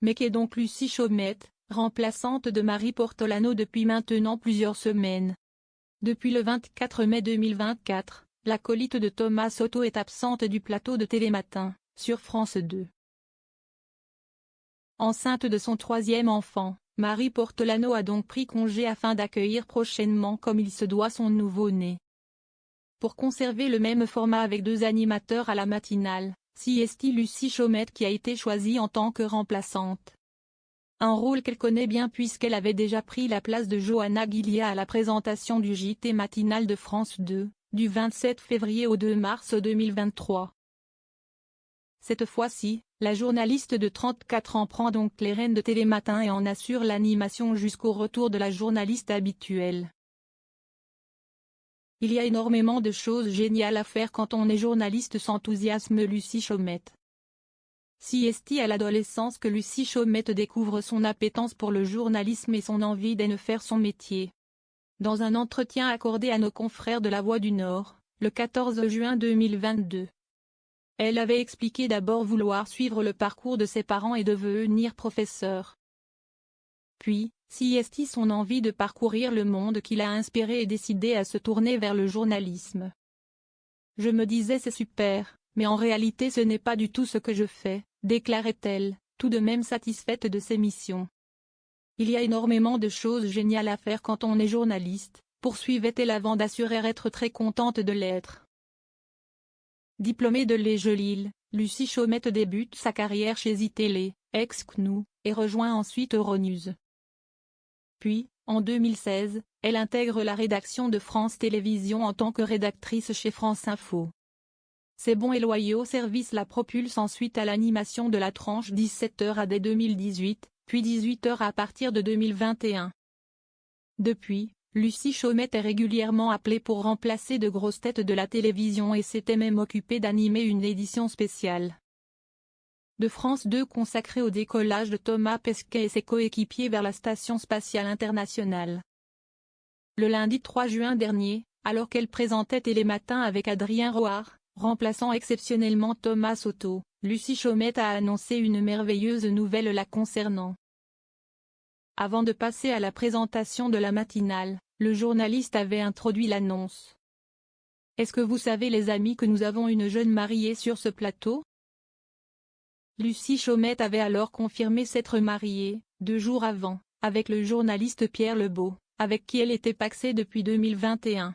Mais qu'est donc Lucie Chaumette, remplaçante de Marie Portolano depuis maintenant plusieurs semaines? Depuis le 24 mai 2024, l'acolyte de Thomas Soto est absente du plateau de Télématin, sur France 2. Enceinte de son troisième enfant, Marie Portolano a donc pris congé afin d'accueillir prochainement comme il se doit son nouveau-né. Pour conserver le même format avec deux animateurs à la matinale, c'est Lucie Chaumette qui a été choisie en tant que remplaçante. Un rôle qu'elle connaît bien puisqu'elle avait déjà pris la place de Johanna Guillia à la présentation du JT matinal de France 2, du 27 février au 2 mars 2023. Cette fois-ci, la journaliste de 34 ans prend donc les rênes de Télématin et en assure l'animation jusqu'au retour de la journaliste habituelle. Il y a énormément de choses géniales à faire quand on est journaliste, s'enthousiasme Lucie Chaumette. C'est à l'adolescence que Lucie Chaumette découvre son appétence pour le journalisme et son envie d'en faire son métier. Dans un entretien accordé à nos confrères de La Voix du Nord, le 14 juin 2022. Elle avait expliqué d'abord vouloir suivre le parcours de ses parents et devenir professeure. Puis, son envie de parcourir le monde qui l'a inspirée et décidé à se tourner vers le journalisme. Je me disais c'est super, mais en réalité ce n'est pas du tout ce que je fais, déclarait-elle, tout de même satisfaite de ses missions. Il y a énormément de choses géniales à faire quand on est journaliste, poursuivait-elle avant d'assurer être très contente de l'être. Diplômée de l'EJE, Lucie Chaumette débute sa carrière chez iTélé, ex-CNU, et rejoint ensuite Euronews. Puis, en 2016, elle intègre la rédaction de France Télévisions en tant que rédactrice chez France Info. Ses bons et loyaux services la propulsent ensuite à l'animation de la tranche 17h dès 2018, puis 18h à partir de 2021. Depuis, Lucie Chaumette est régulièrement appelée pour remplacer de grosses têtes de la télévision et s'était même occupée d'animer une édition spéciale de France 2 consacrée au décollage de Thomas Pesquet et ses coéquipiers vers la Station spatiale internationale. Le lundi 3 juin dernier, alors qu'elle présentait Télématin avec Adrien Roard, remplaçant exceptionnellement Thomas Soto, Lucie Chaumette a annoncé une merveilleuse nouvelle la concernant. Avant de passer à la présentation de la matinale, le journaliste avait introduit l'annonce. Est-ce que vous savez les amis que nous avons une jeune mariée sur ce plateau? Lucie Chaumette avait alors confirmé s'être mariée, 2 jours avant, avec le journaliste Pierre Lebeau, avec qui elle était pacsée depuis 2021.